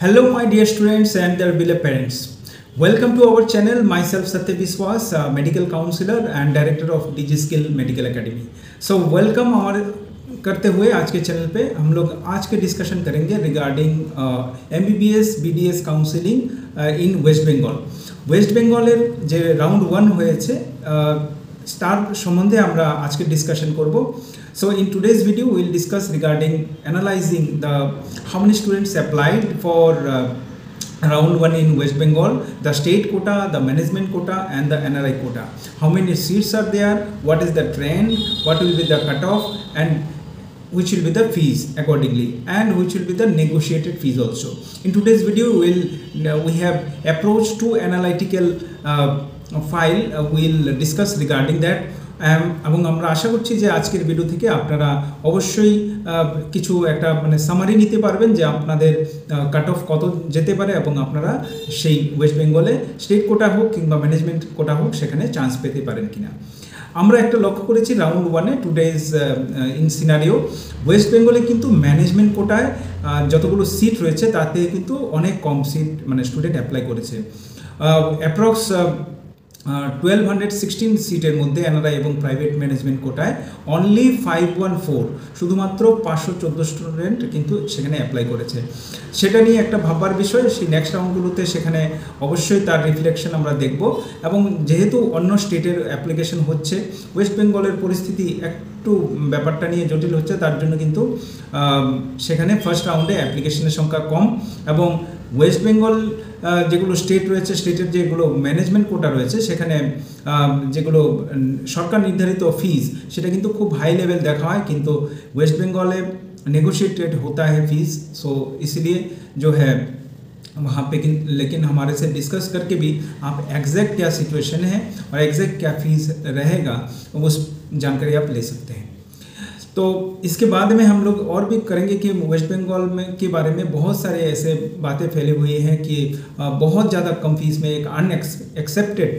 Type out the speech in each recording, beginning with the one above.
Hello my dear students and their beloved parents. Welcome to our channel. Myself Satya Biswas, medical counselor and director of DigiSkill Medical Academy. So welcome हमारे करते हुए आज के channel पे हम लोग आज के डिस्कशन करेंगे रिगार्डिंग MBBS BDS काउंसिलिंग इन वेस्ट बेंगल। वेस्ट बेंगलेर जे राउंड 1 হয়েছে স্টার সম্বন্ধে আমরা আজকে ডিসকাশন করব। So in today's video we will discuss regarding analyzing the how many students applied for round 1 in West Bengal, the state quota, the management quota and the NRI quota. How many seats are there, what is the trend, what will be the cutoff and which will be the fees accordingly and which will be the negotiated fees also. In today's video we have approached two analytical file we'll discuss regarding that এবং আমরা আশা করছি যে আজকের video থেকে আপনারা অবশ্যই কিছু একটা মানে সামারি নিতে পারবেন যে আপনাদের কাট অফ কত যেতে পারে এবং আপনারা সেই ওয়েস্ট বেঙ্গলে স্টেট কোটা হোক কিংবা ম্যানেজমেন্ট কোটা হোক সেখানে চান্স পেতে পারেন কিনা। আমরা একটা লক্ষ্য করেছি রাউন্ড 1-এ টুডেজ ইন সিনারিও ওয়েস্ট বেঙ্গলে কিন্তু ম্যানেজমেন্ট কোটায় যতগুলো সিট রয়েছে তাতে কিন্তু অনেক কম সিট মানে স্টুডেন্ট অ্যাপ্লাই করেছে। অ্যাপ্রক্স 1216 সিটের মধ্যে এনআরআই এবং প্রাইভেট ম্যানেজমেন্ট কোটায় অনলি 514 শুধুমাত্র 514 স্টুডেন্ট কিন্তু সেখানে অ্যাপ্লাই করেছে। সেটা নিয়ে একটা ভাববার বিষয়, সেই নেক্সট রাউন্ডগুলোতে সেখানে অবশ্যই তার রিফ্লেকশন আমরা দেখব এবং যেহেতু অন্য স্টেটের অ্যাপ্লিকেশন হচ্ছে ওয়েস্ট বেঙ্গলের পরিস্থিতি একটু ব্যাপারটা নিয়ে জটিল হচ্ছে, তার জন্য কিন্তু সেখানে ফার্স্ট রাউন্ডে অ্যাপ্লিকেশনের সংখ্যা কম এবং ওয়েস্ট বেঙ্গল যেগুলো স্টেট রয়েছে স্টেটের যেগুলো ম্যানেজমেন্ট কোটা রয়েছে সেখানে যেগুলো সরকার নির্ধারিত ফিজ সেটা কিন্তু খুব হাই লেভেল দেখা হয়, কিন্তু वेस्ट बंगाल नेगोशिएटेड होता है फीस। सो इसलिए जो है वहाँ पे लेकिन हमारे से डिस्कस करके भी आप एग्जैक्ट क्या सिचुएशन है और एग्जैक्ट क्या फीस रहेगा उस जानकारी आप ले सकते हैं। तो इसके बाद में हम लोग और भी करेंगे कि वेस्ट बंगाल में के बारे में बहुत सारे ऐसे बातें फैली हुई हैं कि बहुत ज़्यादा कम फीस में एक अनएक्सेप्टेड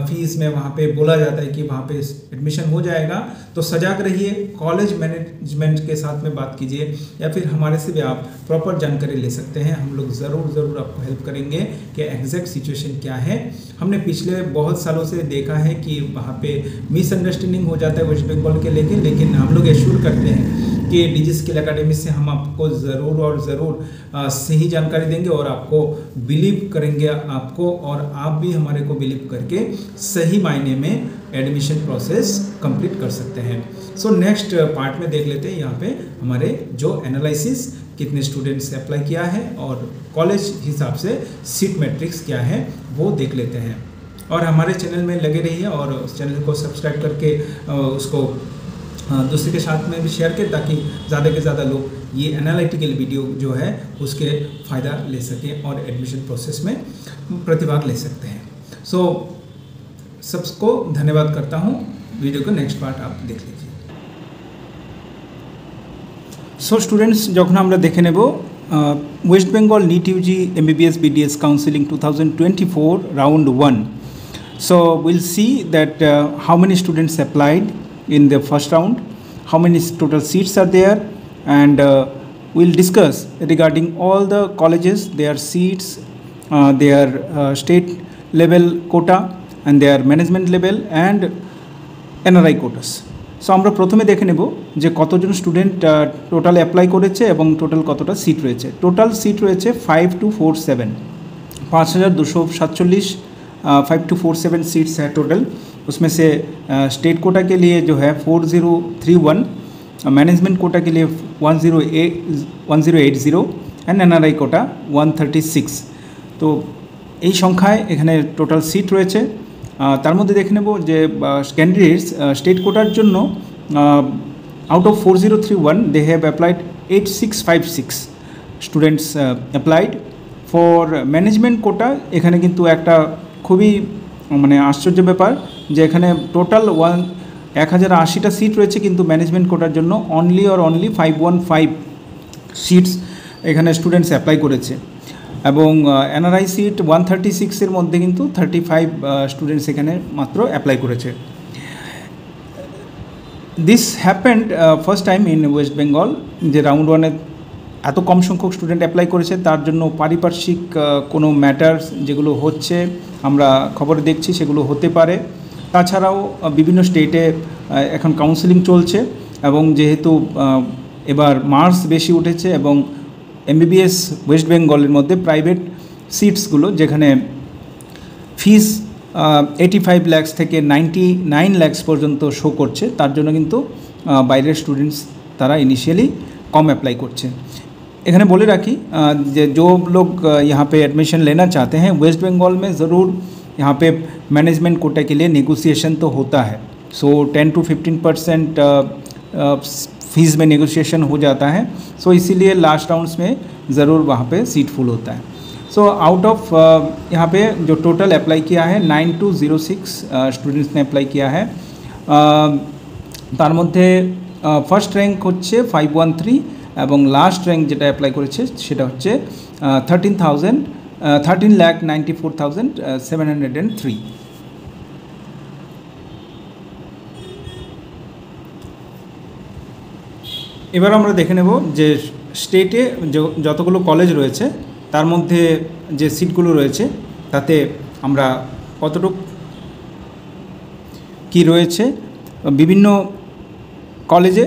फीस में वहाँ पे बोला जाता है कि वहाँ पे एडमिशन हो जाएगा। तो सजाग रहिए, कॉलेज मैनेजमेंट के साथ में बात कीजिए या फिर हमारे से भी आप प्रॉपर जानकारी ले सकते हैं। हम लोग ज़रूर आपको हेल्प करेंगे कि एग्जैक्ट सिचुएशन क्या है। हमने पिछले बहुत सालों से देखा है कि वहाँ पे मिसअंडरस्टैंडिंग हो जाता है वेस्ट बंगाल के लेके, लेकिन हम लोग एश्योर करते हैं कि डिजिस्किल एकेडमी से हम आपको ज़रूर सही जानकारी देंगे और आपको बिलीव करेंगे आपको और आप भी हमारे को बिलीव करके सही मायने में एडमिशन प्रोसेस कंप्लीट कर सकते हैं। सो नेक्स्ट पार्ट में देख लेते हैं यहाँ पे हमारे जो एनालिसिस कितने स्टूडेंट्स से अप्लाई किया है और कॉलेज हिसाब से सीट मैट्रिक्स क्या है वो देख लेते हैं। और हमारे चैनल में लगे रहिए और उस चैनल को सब्सक्राइब करके उसको दूसरे के साथ में भी शेयर करें ताकि ज़्यादा से ज़्यादा लोग ये एनालिटिकल वीडियो जो है उसके फ़ायदा ले सकें और एडमिशन प्रोसेस में प्रतिभाग ले सकते हैं। सो सबको धन्यवाद करता हूँ। वीडियो का नेक्स्ट पार्ट आप देख लीजिए। सो स्टूडेंट्स যখন আমরা দেখে নেব West Bengal NEET UG MBBS BDS counselling 2024 round 1। So we'll see that how many students applied in the first round, how many total seats are there, and we'll discuss regarding all the colleges, their seats, their state level quota and their management level and NRI quotas. So আমরা প্রথমে দেখে নেব যে কতজন student total apply করেছে এবং total কতটা seat রয়েছে। টোটাল সিট রয়েছে 5247 5247 5247 सीट्स है टोटल। उसमें से स्टेट कोटा के लिए जो है 4031, मैनेजमेंट कोटा के लिए 1080 एंड एनआरआई कोटा 136। तो এই সংখ্যায় এখানে টোটাল সিট রয়েছে। তার মধ্যে দেখে নেব যে ক্যান্ডিডেটস স্টেট কোটার জন্য out of 4031 they have applied 8656 students applied for management quota. এখানে কিন্তু একটা খুবই মানে আশ্চর্য ব্যাপার যে এখানে টোটাল 1080টা সিট রয়েছে, কিন্তু ম্যানেজমেন্ট কোটার জন্য অনলি 515 সিটস এখানে স্টুডেন্টস অ্যাপ্লাই করেছে এবং এনআরআই সিট 136 এর মধ্যে কিন্তু 35 স্টুডেন্টস এখানে মাত্র অ্যাপ্লাই করেছে। This happened first time in West Bengal যে রাউন্ড 1-এ এত কম সংখ্যক স্টুডেন্ট অ্যাপ্লাই করেছে, তার জন্য পারিপার্শ্বিক কোনো ম্যাটার্স যেগুলো হচ্ছে আমরা খবরে দেখছি সেগুলো হতে পারে। তাছাড়াও বিভিন্ন স্টেটে এখন কাউন্সেলিং চলছে, এবং যেহেতু এবার মার্কস বেশি উঠেছে এবং এমবিবিএস ওয়েস্ট বেঙ্গলের মধ্যে প্রাইভেট সিটসগুলো যেখানে ফিস 85 লাখ থেকে 99 লাখ পর্যন্ত শো করছে, তার জন্য কিন্তু বাইরের স্টুডেंट्स তারা इनिशियली कम अप्लाई করছে। এখানে বলে রাখি যে जो लोग यहाँ पे एडमिशन लेना चाहते हैं वेस्ट बंगाल में ज़रूर यहाँ पे मैनेजमेंट कोटा के लिए नेगोशिएशन तो होता है। सो 10 to 15% फीस में नेगोशिएशन हो जाता है। सो इसीलिए लास्ट राउंड्स में ज़रूर वहाँ पे सीट फुल होता है। सो आउट ऑफ यहाँ पे जो टोटल अप्लाई किया है 9206 स्टूडेंट्स ने अप्लाई किया है। तार मध्य फार्स्ट रैंक होच्छे 513 এবং লাস্ট র্যাঙ্ক যেটা অ্যাপ্লাই করেছে সেটা হচ্ছে 13,94,703। এবার আমরা দেখে নেব যে স্টেটে যতগুলো কলেজ রয়েছে তার মধ্যে যে সিটগুলো রয়েছে তাতে আমরা কতটুকু কি রয়েছে বিভিন্ন কলেজে,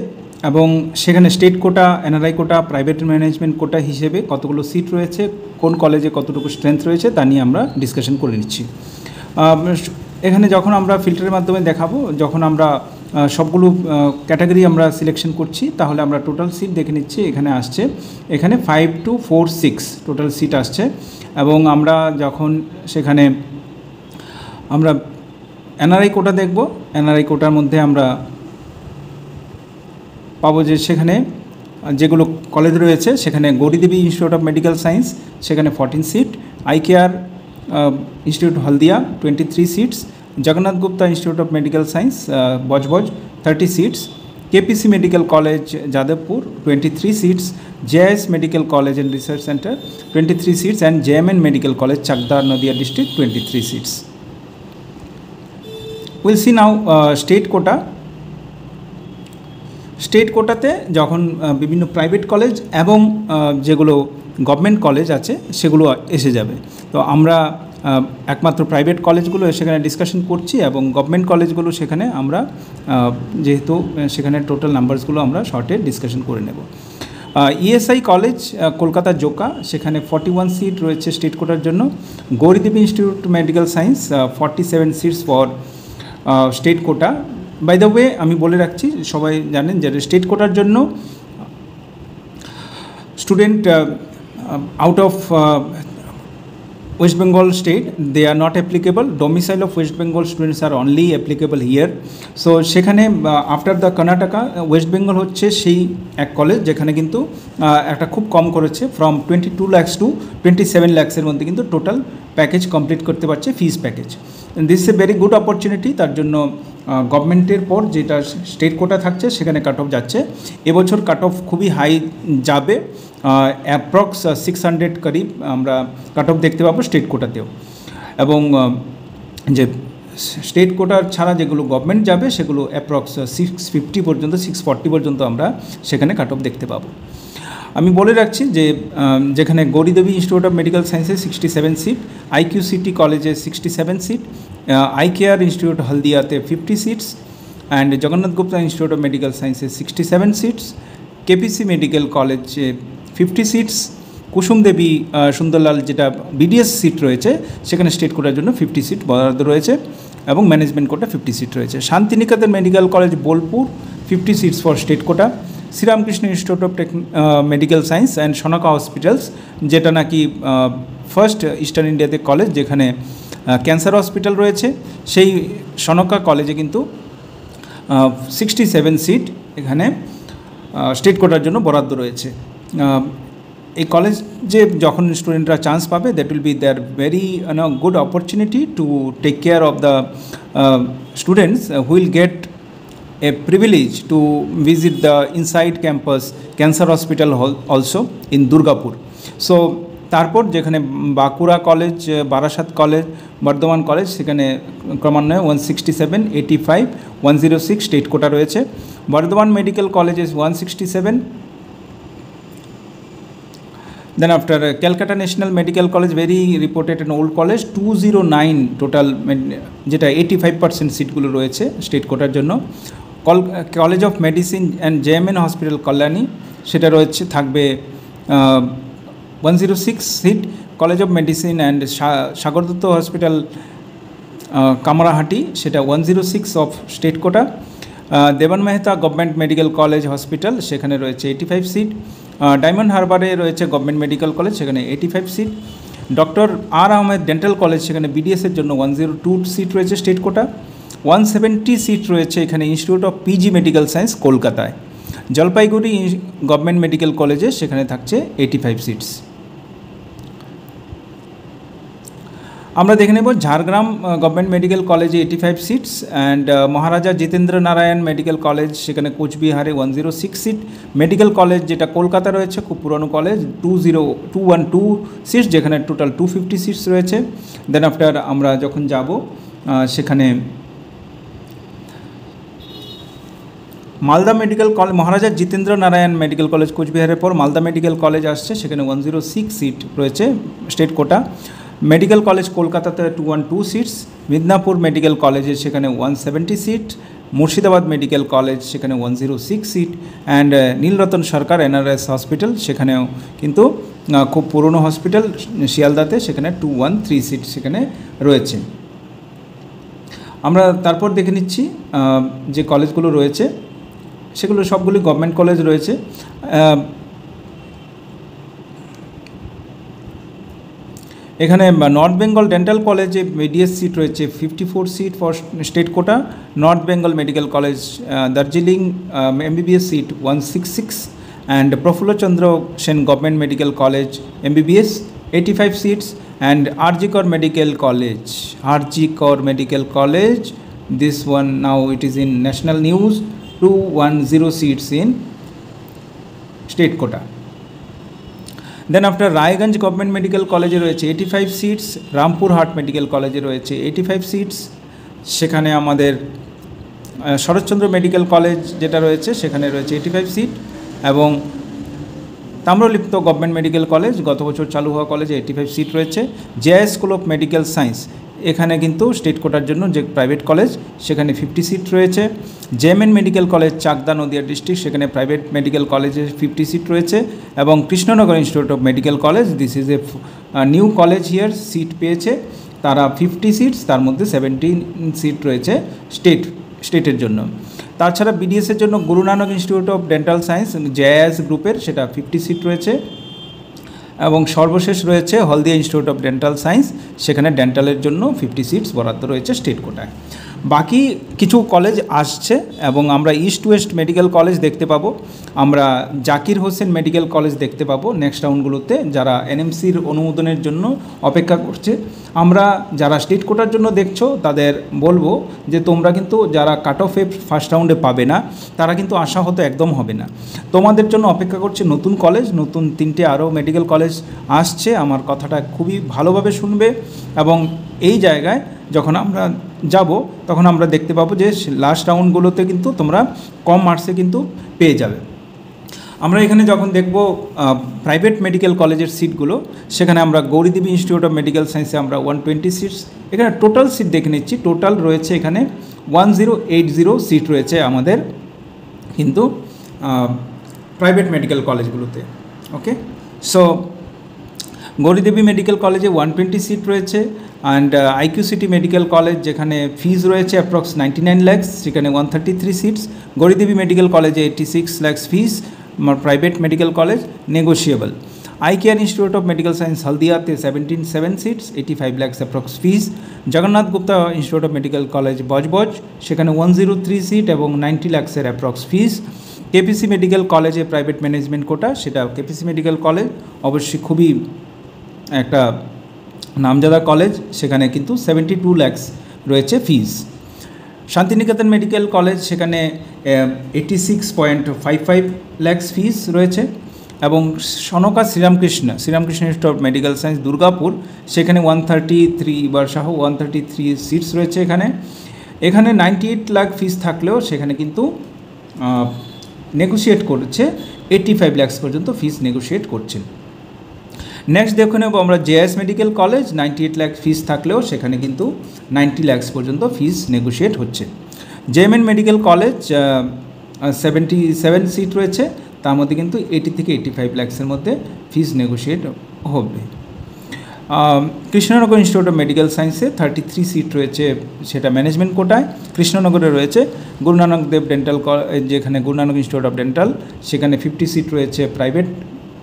এবং সেখানে স্টেট কোটা, এনআরআই কোটা, প্রাইভেট ম্যানেজমেন্ট কোটা হিসেবে কতগুলো সিট রয়েছে, কোন কলেজে কতটুকু স্ট্রেংথ রয়েছে তা নিয়ে আমরা ডিসকাশন করে নিচ্ছি। এখানে যখন আমরা ফিল্টারের মাধ্যমে দেখাবো, যখন আমরা সবগুলো ক্যাটাগরি আমরা সিলেকশন করছি, তাহলে আমরা টোটাল সিট দেখে নিচ্ছি। এখানে আসছে, এখানে 5246 টোটাল সিট আসছে, এবং আমরা যখন সেখানে আমরা এনআরআই কোটা দেখব, এনআরআই কোটার মধ্যে আমরা পাবো যে সেখানে যেগুলো কলেজ রয়েছে সেখানে Gouridevi institute of medical science সেখানে 14 seat, I care institute Haldia 23 seats, Jagannath Gupta institute of medical science Budge Budge 30 seats, KPC medical college Jadavpur 23 seats, JS medical college and research centre 23 seats, and JMN medical college Chakdah Nadia district 23 seats. Will see now state quota. State কোটাতে যখন বিভিন্ন private college এবং যেগুলো government college আছে সেগুলো এসে যাবে, তো আমরা একমাত্র প্রাইভেট কলেজগুলো সেখানে ডিসকাশন করছি, এবং গভর্নমেন্ট কলেজগুলো সেখানে আমরা যেহেতু সেখানে টোটাল নাম্বারসগুলো আমরা শর্টে ডিসকাশন করে নেব। ইএসআই কলেজ কলকাতা জোকা সেখানে 41 সিট রয়েছে স্টেট কোটার জন্য। Gouridevi institute medical science 47 seats for state quota. By the way আমি বলে রাখছি, সবাই জানেন যে স্টেট কোটার জন্য student out of West Bengal state they are not applicable. Domicile of West Bengal students are only applicable here. So সেখানে after the Karnataka West Bengal হচ্ছে সেই এক কলেজ যেখানে কিন্তু একটা খুব কম করেছে, ফ্রম 22 lakhs to 27 lakhs মধ্যে কিন্তু টোটাল প্যাকেজ কমপ্লিট করতে পারছে, fees package. This is a very good opportunity. তার জন্য গভর্নমেন্টের পর যেটা স্টেট কোটা থাকছে সেখানে কাট অফ যাচ্ছে। এবছর কাট অফ খুবই হাই যাবে, অ্যাপ্রক্স 600 করিব আমরা কাট অফ দেখতে পাবো স্টেট কোটাতেও, এবং যে স্টেট কোটার ছাড়া যেগুলো গভর্নমেন্ট যাবে সেগুলো অ্যাপ্রক্স 650 পর্যন্ত 640 পর্যন্ত আমরা সেখানে কাট অফ দেখতে পাবো। আমি বলে রাখছি যে যেখানে গৌরীদেবী ইনস্টিটিউট অফ মেডিকেল সায়েন্সে 67 সিট, আইকিউসিটি কলেজে 67 সিট, আই কেয়ার ইনস্টিটিউট হলদিয়াতে 50 seats, and Jagannath Gupta institute of medical সায়েন্সে 67 সিটস, কেপিসি মেডিকেল কলেজে 50 সিটস, কুসুম দেবী সুন্দরলাল যেটা বিডিএস সিট রয়েছে সেখানে স্টেট কোটার জন্য 50 সিট বরাদ্দ রয়েছে, এবং ম্যানেজমেন্ট কোটা 50 সিট রয়েছে। Shantiniketan medical college Bolpur 50 seats for state quota, Sri Ramakrishna institute of medical science and Sanaka hospitals যেটা নাকি ফার্স্ট ইস্টার্ন ইন্ডিয়াতে কলেজ যেখানে ক্যান্সার হসপিটাল রয়েছে, সেই সনকা কলেজে কিন্তু 67 সিট এখানে স্টেট কোটার জন্য বরাদ্দ রয়েছে। এই কলেজে যখন স্টুডেন্টরা চান্স পাবে, that will be there very good opportunity to take care of the students who will get a privilege to visit the inside campus cancer hospital also in Durgapur. So তারপর যেখানে Bankura college, Barasat college, Bardhaman college সেখানে ক্রমান্বয়ে 167, 85, 106 state কোটা রয়েছে। Bardhaman medical college 167, Then after Calcutta National Medical College, very reputed and old college, 209 total, যেটা 85% সিটগুলো রয়েছে state কোটার জন্য। College of medicine and JMN hospital Kalyani, সেটা রয়েছে থাকবে 106 seat. College of medicine and Sagar Dutta hospital Kamarhati, সেটা 106 of state quota. Deben Mehta government medical college hospital, সেখানে রয়েছে 85 সিট। ডায়মন্ড হারবারে রয়েছে গভর্নমেন্ট মেডিকেল কলেজ, সেখানে 85 সিট। ডক্টর আর আহমেদ ডেন্টাল কলেজ, সেখানে বিডিএসের জন্য 102 সিট রয়েছে স্টেট কোটা। 170 সিট রয়েছে এখানে institute of PG medical science কলকাতায়। জলপাইগুড়ি গভর্নমেন্ট মেডিকেল কলেজে সেখানে থাকছে 85 সিটস। আমরা দেখে নেব ঝাড়গ্রাম গভর্নমেন্ট মেডিকেল কলেজে 85 seats and Maharaja Jitendra Narayan medical college, সেখানে কোচবিহারে 106 সিট। মেডিকেল কলেজ যেটা কলকাতা রয়েছে, খুব পুরনো কলেজ, 212 সিটস, যেখানে টোটাল 250 সিটস রয়েছে। দেন আফটার আমরা যখন যাব সেখানে মালদা মেডিকেল কলেজ, মহারাজা জিতেন্দ্র নারায়ণ মেডিকেল কলেজ কোচবিহারের পর মালদা মেডিকেল কলেজ আসছে, সেখানে 106 সিট রয়েছে স্টেট কোটা। মেডিকেল কলেজ কলকাতাতে 212 সিটস। মিদনাপুর মেডিকেল কলেজে সেখানে 170 সিট। মুর্শিদাবাদ মেডিকেল কলেজ, সেখানে 106 seat. And Nilratan Sarkar NRS hospital, সেখানেও কিন্তু খুব পুরনো হসপিটাল শিয়ালদাতে, সেখানে 213 সিট সেখানে রয়েছে। আমরা তারপর দেখে নিচ্ছি যে কলেজগুলো রয়েছে, সেগুলো সবগুলি গভর্নমেন্ট কলেজ রয়েছে। এখানে নর্থ বেঙ্গল ডেন্টাল কলেজে বিডিএস সিট রয়েছে 54 seat for state quota. North Bengal medical college Darjeeling MBBS seat 166 and Prafulla Chandra Sen government medical college MBBS 85 seats and RG Kar medical college, this one now it is in national news, 210 seats in state quota. Then after Raiganj government medical কলেজে রয়েছে 85 seats. Rampurhat medical কলেজে রয়েছে 85 seats. সেখানে আমাদের Saratchandra medical college যেটা রয়েছে, সেখানে রয়েছে 85 সিট। এবং তাম্রলিপ্ত গভর্নমেন্ট মেডিকেল কলেজ, গত বছর চালু হওয়া কলেজে 85 সিট রয়েছে। JS school of medical science, এখানে কিন্তু স্টেট কোটার জন্য যে প্রাইভেট কলেজ, সেখানে 50 সিট রয়েছে। JMN medical college Chakdah Nadia district, সেখানে প্রাইভেট মেডিকেল কলেজে 50 সিট রয়েছে। এবং Krishnanagar institute of medical college, this is a new college here, seat পেয়েছে তারা 50 সিটস, তার মধ্যে 17 সিট রয়েছে স্টেটের জন্য। তাছাড়া বিডিএসের জন্য Guru Nanak institute of dental science JS গ্রুপের, সেটা 50 সিট রয়েছে। এবং সর্বশেষ রয়েছে হলদিয়া ইনস্টিটিউট অফ ডেন্টাল সায়েন্স, সেখানে ডেন্টালের জন্য 50 সিটস বরাদ্দ রয়েছে স্টেট কোটায়। বাকি কিছু কলেজ আসছে এবং আমরা ইস্ট ওয়েস্ট মেডিকেল কলেজ দেখতে পাবো, আমরা জাকির হোসেন মেডিকেল কলেজ দেখতে পাবো নেক্সট রাউন্ডগুলোতে, যারা এনএমসির অনুমোদনের জন্য অপেক্ষা করছে। আমরা যারা স্টেট কোটার জন্য দেখছো তাদের বলবো যে তোমরা কিন্তু যারা কাট অফে ফার্স্ট রাউন্ডে পাবে না, তারা কিন্তু আশাহত একদম হবে না। তোমাদের জন্য অপেক্ষা করছে নতুন কলেজ, নতুন 3টে আরও মেডিকেল কলেজ আসছে। আমার কথাটা খুবই ভালোভাবে শুনবে এবং এই জায়গায় যখন আমরা যাব তখন আমরা দেখতে পাবো যে লাস্ট রাউন্ডগুলোতে কিন্তু তোমরা কম মার্কসে কিন্তু পেয়ে যাবে। আমরা এখানে যখন দেখব প্রাইভেট মেডিকেল কলেজের সিটগুলো, সেখানে আমরা গৌরীদেবী ইনস্টিটিউট অফ মেডিকেল সায়েন্সে আমরা 120 সিটস, এখানে টোটাল সিট দেখে নিচ্ছি, টোটাল রয়েছে এখানে 1080 সিট রয়েছে আমাদের কিন্তু প্রাইভেট মেডিকেল কলেজগুলোতে। ওকে, সো গৌরীদেবী মেডিকেল কলেজে 120 সিট রয়েছে। অ্যান্ড আইকিউসিটি মেডিকেল কলেজ, যেখানে ফিজ রয়েছে অ্যাপ্রক্স 99 lakhs, সেখানে 133 সিটস। গৌরীদেবী মেডিকেল কলেজে 86 lakhs fees, private medical college, negotiable. I care institute of medical science হলদিয়াতে 7 seats, 85 lakhs approx fees. Jagannath Gupta institute of medical college Budge Budge, সেখানে 103 seat এবং 90 lakhs approx fees. KPC medical কলেজে private management quota, সেটা KPC medical college অবশ্যই খুবই একটা নামজাদা college, সেখানে কিন্তু 72 lakhs রয়েছে ফিজ। শান্তিনিকেতন মেডিকেল কলেজ, সেখানে 86.55 lakhs ফিজ রয়েছে। এবং Sanaka Sri Ramakrishna institute of medical science Durgapur, সেখানে 133 সহ 133 সিটস রয়েছে। এখানে 98 লাখ ফিজ থাকলেও সেখানে কিন্তু নেগোশিয়েট করছে 85 lakhs পর্যন্ত ফিজ নেগোশিয়েট করছেন। নেক্সট দেখে নেব আমরা জেএস মেডিকেল কলেজ 98 লাখ ফিস থাকলেও সেখানে কিন্তু 90 লাখ পর্যন্ত ফিস নেগোশিয়েট হচ্ছে। জেএমএন মেডিকেল কলেজ 77 সিট রয়েছে, তার মধ্যে কিন্তু 80 থেকে 85 লাখসের মধ্যে ফিস নেগোশিয়েট হবে। কৃষ্ণনগর ইনস্টিটিউট অফ মেডিকেল সায়েন্সে 33 সিট রয়েছে, সেটা ম্যানেজমেন্ট কোটায়। কৃষ্ণনগরে রয়েছে গুরু নানক দেব ডেন্টাল যেখানে Guru Nanak institute of dental, সেখানে 50 সিট রয়েছে প্রাইভেট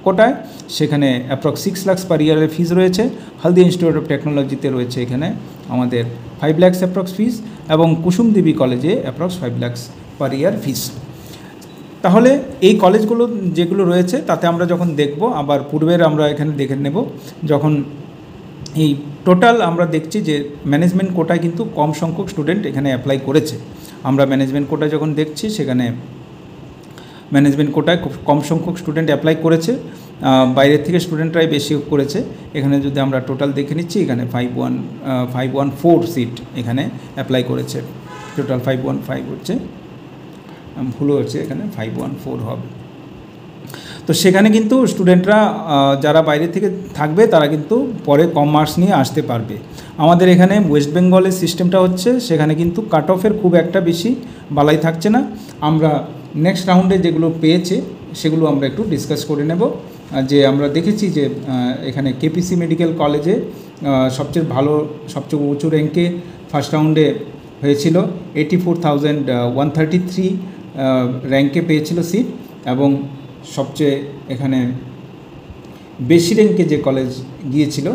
কোটায়, সেখানে অ্যাপ্রক্স 6 লাখ পার ইয়ারের ফিস রয়েছে। হলদি ইনস্টিটিউট অফ টেকনোলজিতে রয়েছে এখানে আমাদের 5 লাখ অ্যাপ্রক্স ফিস, এবং কুসুম দেবী কলেজে অ্যাপ্রক্স 5 লাখ পার ইয়ার ফিস। তাহলে এই কলেজগুলো যেগুলো রয়েছে তাতে আমরা যখন দেখব, আবার পূর্বের আমরা এখানে দেখে নেব, যখন এই টোটাল আমরা দেখছি যে ম্যানেজমেন্ট কোটায় কিন্তু কম সংখ্যক স্টুডেন্ট এখানে অ্যাপ্লাই করেছে। আমরা ম্যানেজমেন্ট কোটায় যখন দেখছি সেখানে ম্যানেজমেন্ট কোটায় খুব কম সংখ্যক স্টুডেন্ট অ্যাপ্লাই করেছে, বাইরের থেকে স্টুডেন্টরাই বেশি করেছে। এখানে যদি আমরা টোটাল দেখে নিচ্ছি, এখানে 514 সিট এখানে অ্যাপ্লাই করেছে, টোটাল 515 হচ্ছে, ভুল হচ্ছে, এখানে 514 হবে। তো সেখানে কিন্তু স্টুডেন্টরা যারা বাইরে থেকে থাকবে তারা কিন্তু পরে কম মার্কস নিয়ে আসতে পারবে। আমাদের এখানে ওয়েস্ট বেঙ্গলের সিস্টেমটা হচ্ছে, সেখানে কিন্তু কাট অফের খুব একটা বেশি বালাই থাকছে না। আমরা নেক্সট রাউন্ডে যেগুলো পেয়েছে সেগুলো আমরা একটু ডিসকাস করে নেব। যে আমরা দেখেছি যে এখানে কেপিসি মেডিকেল কলেজে সবচেয়ে ভালো, সবচেয়ে উঁচু র্যাঙ্কে ফার্স্ট রাউন্ডে হয়েছিল, 84,133 র্যাঙ্কে পেয়েছিল সিট, এবং সবচেয়ে এখানে বেশি র্যাঙ্কে যে কলেজ গিয়েছিল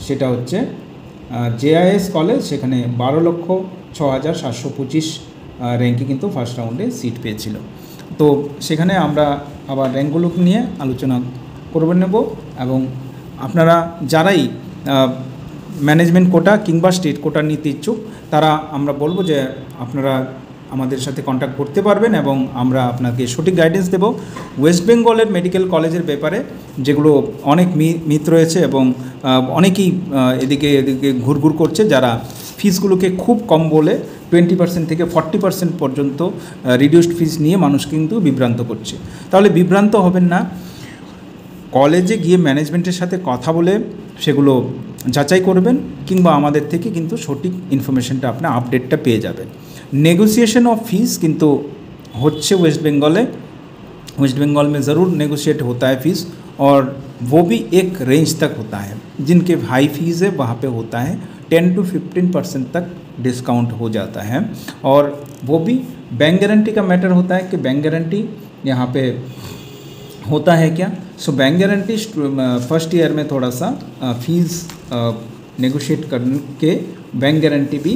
সেটা হচ্ছে জেআইএস কলেজ, সেখানে 12,06,725 র্যাঙ্কে কিন্তু ফার্স্ট রাউন্ডে সিট পেয়েছিল। তো সেখানে আমরা আবার র্যাঙ্কগুলো নিয়ে আলোচনা করবে নেব, এবং আপনারা যারাই ম্যানেজমেন্ট কোটা কিংবা স্টেট কোটা নিতে ইচ্ছুক তারা আমরা বলবো যে আপনারা আমাদের সাথে কন্ট্যাক্ট করতে পারবেন, এবং আমরা আপনাকে সঠিক গাইডেন্স দেব ওয়েস্ট বেঙ্গলের মেডিকেল কলেজের ব্যাপারে, যেগুলো অনেক মিথ রয়েছে এবং অনেকেই এদিকে ঘুরঘুর করছে, যারা ফিসগুলোকে খুব কম বলে 20% থেকে 40% পর্যন্ত রিডিউসড ফিস নিয়ে মানুষ কিন্তু বিভ্রান্ত করছে। তাহলে বিভ্রান্ত হবেন না, কলেজে গিয়ে ম্যানেজমেন্টের সাথে কথা বলে সেগুলো যাচাই করবেন, কিংবা আমাদের থেকে কিন্তু সঠিক ইনফরমেশনটা আপনার আপডেটটা পেয়ে যাবেন। नेगोशिएशन ऑफ फीस किंतु होच्छे वेस्ट बंगाल में ज़रूर नेगोशिएट होता है फ़ीस, और वो भी एक रेंज तक होता है। जिनके हाई फीस है वहाँ पे होता है 10 to 15% तक डिस्काउंट हो जाता है, और वो भी बैंक गारंटी का मैटर होता है कि बैंक गारंटी यहाँ पे होता है क्या। So bank guarantee first year में थोड़ा सा फीस नेगोशिएट करके बैंक गारंटी भी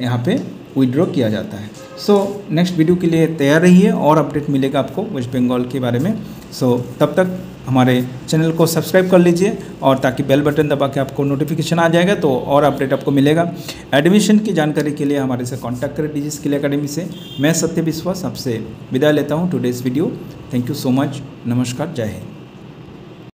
यहाँ पे विड्रॉ किया जाता है। सो नेक्स्ट वीडियो के लिए तैयार रहिए, और अपडेट मिलेगा आपको वेस्ट बंगाल के बारे में। सो तब तक हमारे चैनल को सब्सक्राइब कर लीजिए, और ताकि बेल बटन दबा के आपको नोटिफिकेशन आ जाएगा तो और अपडेट आपको मिलेगा। एडमिशन की जानकारी के लिए हमारे से कॉन्टैक्ट करें डिजी स्किल एकेडमी से। मैं सत्य विश्वास आपसे विदा लेता हूँ today's video. Thank you so much, नमस्कार, जय हिंद।